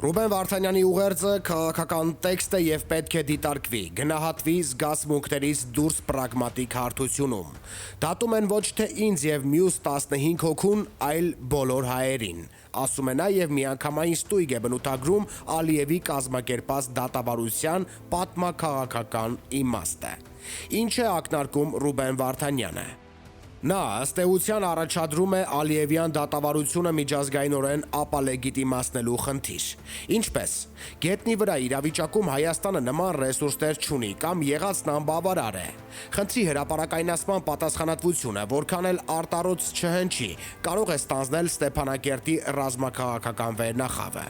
Ռուբեն Վարդանյանի ուղերձը քաղաքական տեքստ է եւ պետք է դիտարկվի, գնահատվի զգացմունքներից դուրս պրագմատիկ հարթությունում։ Դատում են ոչ թե ինձ եւ մյուս 15 հոգուն, այլ բոլոր հայերին, ասում է նա եւ միանգամայն ստույգ է բնութագրում Ալիևի կազմակերպած դատավարության պատմաքաղաքական իմաստը։ Ինչ է ակնարկում Ռուբեն Վարդանյանը։ Նա ըստ էության առաջադրում է Ալիևյան դատավարությունը միջազգայինորեն ապալեգիտիմացնելու խնդիր։ Ինչպես, գետնի վրա իրավիճակում Հայաստանը նման ռեսուրսներ չունի կամ եղածն անբավարար է։ Խնդրի հրապարակայնացման պատասխանատվությունը, որքան էլ արտառոց չհնչի, կարող է ստանձնել Ստեփանակերտի ռազմաքաղաքական վերնախավը։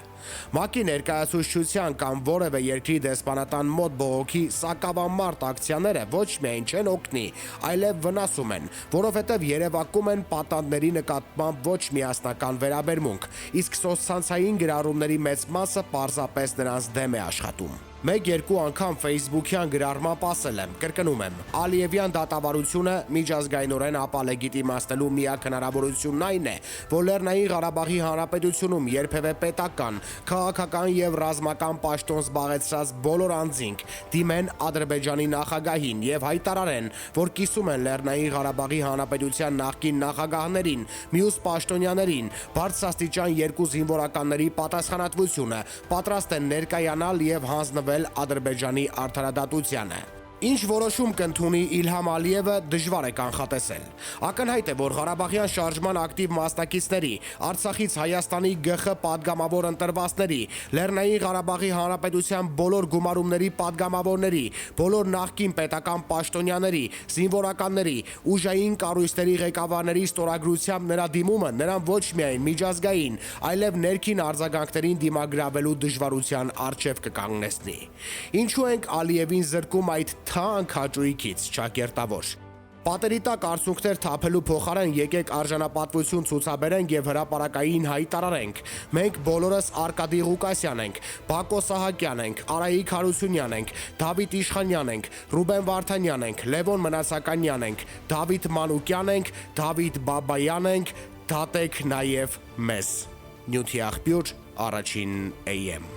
ՄԱԿ-ի ներկայացուցչության կամ որևէ երկրի դեսպանատան մոտ բողոքի սակավամարտ ակցիաները ոչ միայն չեն օգնի, այլև վնասում են, որովհետև երևակում են պատանդների նկատմամբ ոչ միասնական վերաբերմունք, իսկ սոցցանցային գրառումների մեծ մասը պարզապես նրանց դեմ է աշխատում։ Մեկ-երկու անգամ ֆեյսբուքյան գրառմամբ ասել եմ, կրկնում եմ, Ալիևյան դատավարությունը միջազգայինորեն ապալեգիտիմացնելու միակ հնարավորությունն այն է, որ Լեռնային Ղարաբաղի Հանրապետությունում երբևէ պետական, քաղաքական եւ ռազմական պաշտոն զբաղեցրած բոլոր անձինք դիմեն Ադրբեջանի նախագահին եւ հայտարարեն, որ կիսում են Լեռնային Ղարաբաղի Հանրապետության նախկին նախագահներին, մյուս պաշտոնյաներին, բարձրաստիճան երկու զինվորականների պատասխանատվությունը, պատրաստ են ներկայանալ եւ հանձնվել Ադրբեջանի արդարադատությանը։ Ինչ որոշում կընդունի Իլհամ Ալիևը դժվար է կանխատեսել։ Ակնհայտ է, որ Ղարաբաղյան շարժման ակտիվ մասնակիցների, Արցախից Հայաստանի ԳԽ падգամավոր ընտրվածների, Լեռնային Ղարաբաղի Հանրապետության բոլոր գումարումների падգամավորների, բոլոր նախկին պետական պաշտոնյաների, զինվորականների, ուժային կառույցների ղեկավարների ստորագրությամբ նրա դիմումը նրան ոչ միայն միջազգային, այլև ներքին արձագանքներին դիմագրավելու դժվարության առջև կկանգնեցնի։ Ինչու ենք Ալիևին զրկում այդ թանկ հաճույքից, ճակերտավոր։ Պատերի տակ արցունքներ թափելու փոխարեն եկեք արժանապատվություն ցուցաբերենք եւ հրապարակային հայտարարենք։ Մենք բոլորս Արկադի Ղուկասյան ենք, Բակո Սահակյան ենք, Արայիկ Հարությունյան ենք, Դավիթ Իշխանյան ենք, Ռուբեն Վարդանյան ենք, Լևոն Մնացականյան ենք, Դավիթ Մանուկյան ենք, Դավիթ Բաբայան ենք, դատեք նաեւ մեզ։ Նյութի աղբյուր, Առաջին AM։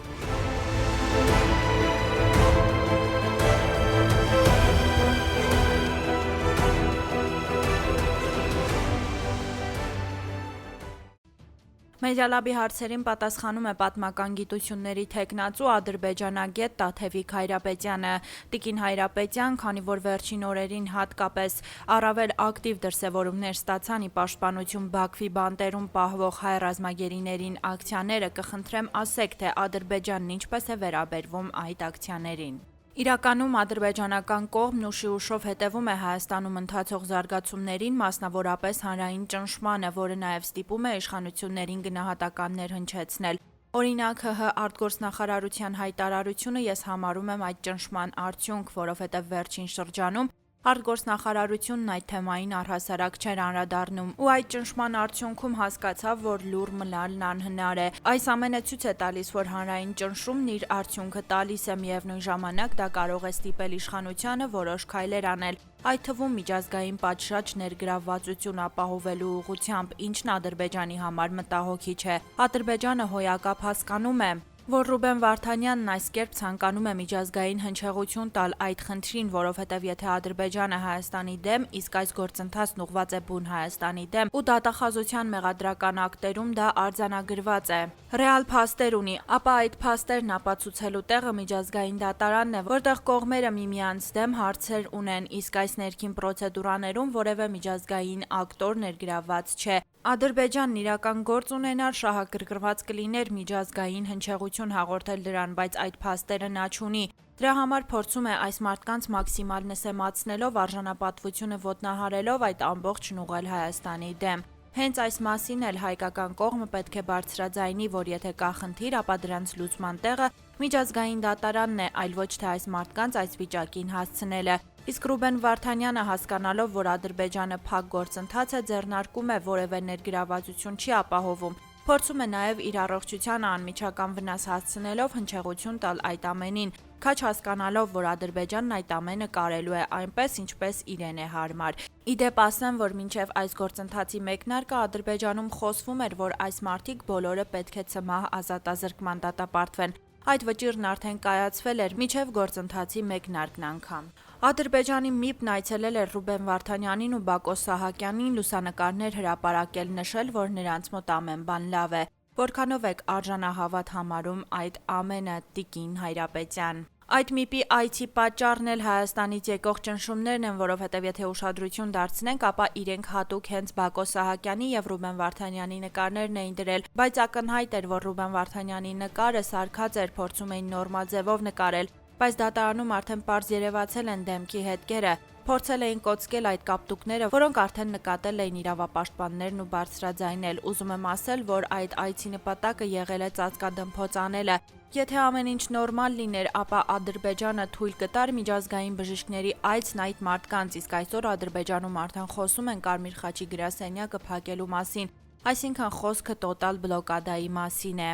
Մեդիալաբի հարցերին պատասխանում է պատմական գիտությունների թեկնածու ադրբեջանագետ Տաթևիկ Հայրապետյանը։ Տիկին Հայրապետյան, քանի որ վերջին օրերին հատկապես առավել ակտիվ դրսևորումներ ստացան ի պաշտպանություն Բաքվի բանտերում պահվող հայ ռազմագերիներին ակցիաները, կխնդրեմ ասեք, թե Ադրբեջանն ինչպես է վերաբերվում այդ ակցիաներին։ Իրականում ադրբեջանական կողմն ուշի ուշով հետևում է Հայաստանում ընթացող զարգացումներին, մասնավորապես հանրային ճնշմանը, որը նաև ստիպում է իշխանություններին գնահատականներ հնչեցնել։ Օրինակ, ՀՀ արտգործնախարարության հայտարարությունը ես համարում եմ այդ ճնշման արդյունք, որովհետև վերջին շրջանում արտգործնախարարությունն այդ թեմային առհասարակ չէր անդրադառնում ու այդ ճնշման արդյունքում հասկացավ, որ լուռ մնալն անհնար է։ Այս ամենը ցույց է տալիս, որ հանրային ճնշումն իր արդյունքը տալիս է, միևնույն ժամանակ դա կարող է ստիպել իշխանությանը որոշ քայլեր անել, այդ թվում միջազգային պատշաճ ներգրավվածություն ապահովելու ուղղությամբ, ինչն Ադրբեջանի համար մտահոգիչ է։ Ադրբեջանը հոյակապ հասկանում է, որ Ռուբեն Վարդանյանն այս կերպ ցանկանում է միջազգային հնչեղություն տալ այդ խնդրին, որովհետև եթե Ադրբեջանը Հայաստանի դեմ, իսկ այս գործընթացն ուղղված է բուն Հայաստանի դեմ, ու դատախազության մեղադրական ակտերում դա արձանագրված է, ռեալ փաստեր ունի, ապա այդ փաստերն ապացուցելու տեղը միջազգային դատարանն է, որտեղ կողմերը միմյանց դեմ հարցեր ունեն, իսկ այս ներքին պրոցեդուրաներում որևէ միջազգային ակտոր ներգրավված չէ։ Ադրբեջանն իրական գործ ունենար, շահագրգռված կլիներ միջազգային հնչեղություն հաղորդել դրան, բայց այդ փաստերը նա չունի։ Դրա համար փորձում է այս մարդկանց մաքսիմալ նսեմացնելով, արժանապատվությունը ոտնահարելով այդ ամբողջն ուղղել Հայաստանի դեմ։ Հենց այս մասին էլ հայկական կողմը պետք է բարձրաձայնի, որ եթե կա խնդիր, ապա դրանց լուծման տեղը միջազգային դատարանն է, այլ ոչ թե այս մարդկանց այս վիճակին հասցնելը։ Իսկ Ռուբեն Վարդանյանը հասկանալով, որ Ադրբեջանը փակ գործընթաց է ձեռնարկում է, որևէ ներգրավվածություն չի ապահովում, փորձում է նաև իր առողջությանը անմիջական վնաս հասցնելով հնչեղություն տալ այդ ամենին, քաչ հասկանալով, որ Ադրբեջանն այդ ամենը կարելու է այնպես, ինչպես իրեն է հարմար։ Իդեպ ասեմ, որ մինչև այս գործընթացի մեկնարկը Ադրբեջանում խոսվում էր, որ այս մարդիկ բոլորը պետք է ցմահ ազատազրկման դատապարտվեն։ Այդ վճիռն արդեն կայացվել էր մինչև գործընթացի մեկնարկն անգամ։ Ադրբեջանի ՄԻՊ-ն այցելել էր Ռուբեն Վարդանյանին ու Բակո Սահակյանին, լուսանկարներ հրապարակել, նշել, որ նրանց մոտ ամեն բան լավ է։ Որքանով եք արժանահավատ համարում այդ ամենը, Տիկին Հայրապետյան։ Այդ ՄԻՊ-ի այցի պատճառն էլ Հայաստանից եկող ճնշումներն են, որովհետև եթե ուշադրություն դարձնենք, ապա իրենք հատուկ հենց Բակո Սահակյանի եւ Ռուբեն Վարդանյանի նկարներն էին դրել, բայց ակնհայտ էր, որ Ռուբեն Վարդանյանի նկարը սարքած էր, փորձում էին նորմալ ձևով նկարել, բայց դատարանում արդեն պարզ երևացել են դեմքի հետքերը, փորձել էին կոծկել այդ կապտուկները, որոնք արդեն նկատել էին իրավապաշտպաններն ու բարձրաձայնել։ Ուզում եմ ասել, որ այդ այցի նպատակը եղել է ծածկադմփոց անելը։ Եթե ամեն ինչ նորմալ լիներ, ապա Ադրբեջանը թույլ կտար միջազգային բժիշկների այցն այդ մարդկանց, իսկ այսօր Ադրբեջանում արդեն խոսում են Կարմիր խաչի գրասենյակը փակելու մասին, այսինքն խոսքը տոտալ բլոկադայի մասին է։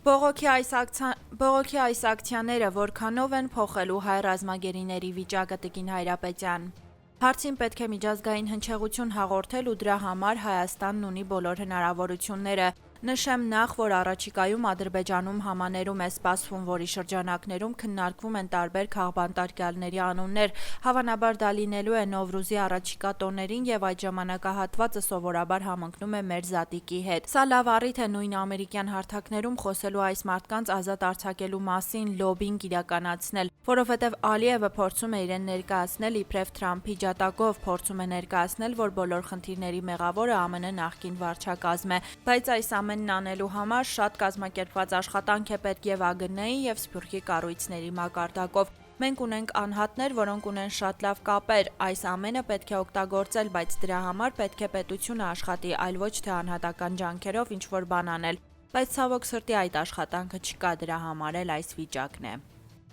Բողոքի այս ակցիաները որքանով են փոխելու հայ ռազմագերիների վիճակը, Տիկին Հայրապետյան։ Հարցին պետք է միջազգային հնչեղություն հաղորդել ու դրա համար Հայաստանն ունի բոլոր հնարավորությունները։ Նշեմ նախ, որ առաջիկայում Ադրբեջանում համաներում է սպասվում, որի շրջանակներում քննարկվում են տարբեր քաղբանտարկյալների անուններ, հավանաբար դա լինելու է Նովրուզի առաջիկա տոներին եւ այդ ժամանակահատվածը սովորաբար համընկնում է մեր զատիկի հետ։ Սա լավ առիթ է նույն ամերիկյան հարթակներում խոսելու այս մարդկանց ազատ արձակելու մասին, լոբինգ իրականացնել, որովհետեւ Ալիևը փորձում է իրեն ներկայացնել իբրև Թրամփի ջատագով, փորձում է ներկայացնել, որ բոլոր խնդիրների մեղավորը ԱՄՆ նախկին վարչակազմ է, բայց այս ամենն անելու համար շատ կազմակերպված աշխատանք է պետք եւ ԱԳՆ-ի եւ Սփյուռքի կառույցների մակարդակով։ Մենք ունենք անհատներ, որոնք ունեն շատ լավ կապեր, այս ամենը պետք է օգտագործել, բայց դրա համար պետք է պետությունը աշխատի, այլ ոչ թե անհատական ջանքերով ինչ-որ բան անել, բայց ցավոք սրտի այդ աշխատանքը չկա, դրա համար էլ այս վիճակն է։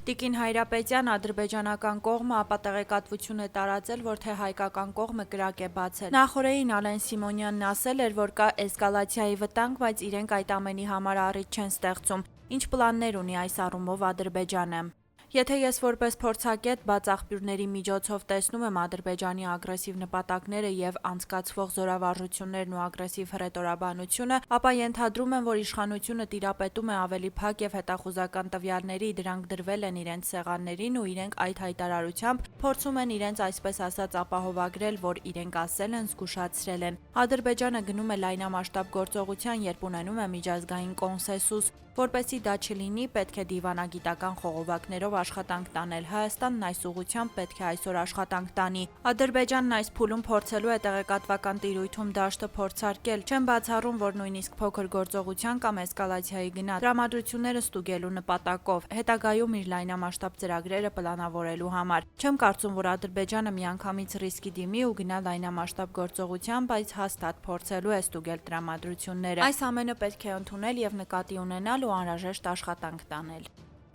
Տիկին Հայրապետյան, ադրբեջանական կողմը ապա տեղեկատվություն է տարածել, որ թե հայկական կողմը կրակ է բացել։ Նախորդին Ալեն Սիմոնյանն ասել էր, որ կա էսկալացիայի վտանգ, բայց իրենք այդ ամենի համար առիթ չեն ստեղծում։ Ինչ պլաններ ունի այս առումով Ադրբեջանը։ Եթե ես որպես փորձագետ բաց աղբյուրների միջոցով տեսնում եմ Ադրբեջանի ագրեսիվ նպատակները եւ անցկացվող զորավարժություններն ու ագրեսիվ հռետորաբանությունը, ապա ենթադրում եմ, որ իշխանությունը տիրապետում է ավելի փակ եւ հետախուզական տվյալների, դրանք դրվել են իրենց սեղաններին ու իրենք այդ հայտարարությամբ փորձում են իրենց այսպես ասած ապահովագրել, որ իրենք ասել են, զգուշացրել են։ Ադրբեջանը գնում է լայնամասշտաբ գործողության, երբ ունենում է միջազգային կոնսենսուս, որպեսզի դա չլինի, պետք է դիվանագիտական խողովակներով աշխատանք տանել։ Հայաստանն այս ուղղությամբ պետք է այսօր աշխատանք տանի։ Ադրբեջանն այս փուլում փորձելու է տեղեկատվական տիրույթում դաշտը փորձարկել։ Չեմ բացառում, որ նույնիսկ փոքր գործողության կամ էսկալացիայի գնա տրամադրությունները ստուգելու նպատակով, հետագայում իր լայնամասշտաբ ծրագրերը պլանավորելու համար։ Չեմ կարծում, որ Ադրբեջանը միանգամից ռիսկի դիմի ու գնա լայնամասշտաբ գործողության, բայց հաստատ փորձելու է ստուգել տրամադրությունները։ Այս ամենը պետք է ընդունել եւ նկատի ունենալ ու անհրաժեշտ աշխատանք տանել։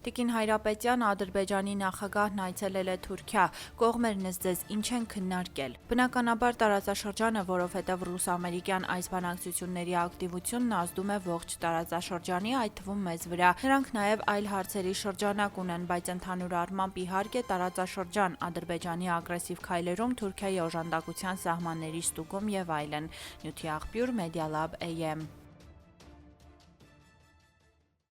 Տիկին Հայրապետյան, Ադրբեջանի նախագահն այցելել է Թուրքիա, կողմերն ձեզ ինչ են քննարկել։ Բնականաբար տարածաշրջանը, որովհետև ռուս-ամերիկյան այս բանակցությունների ակտիվությունն ազդում է ողջ տարածաշրջանի, այդ թվում մեզ վրա։ Նրանք նաև այլ հարցերի շրջանակ ունեն, բայց ընդհանուր առմամբ իհարկե տարածաշրջան, Ադրբեջանի ագրեսիվ քայլերում Թուրքիայի օժանդակության սահմանների ստուգում եւ այլն։ Նյութի աղբյուր Media Lab AM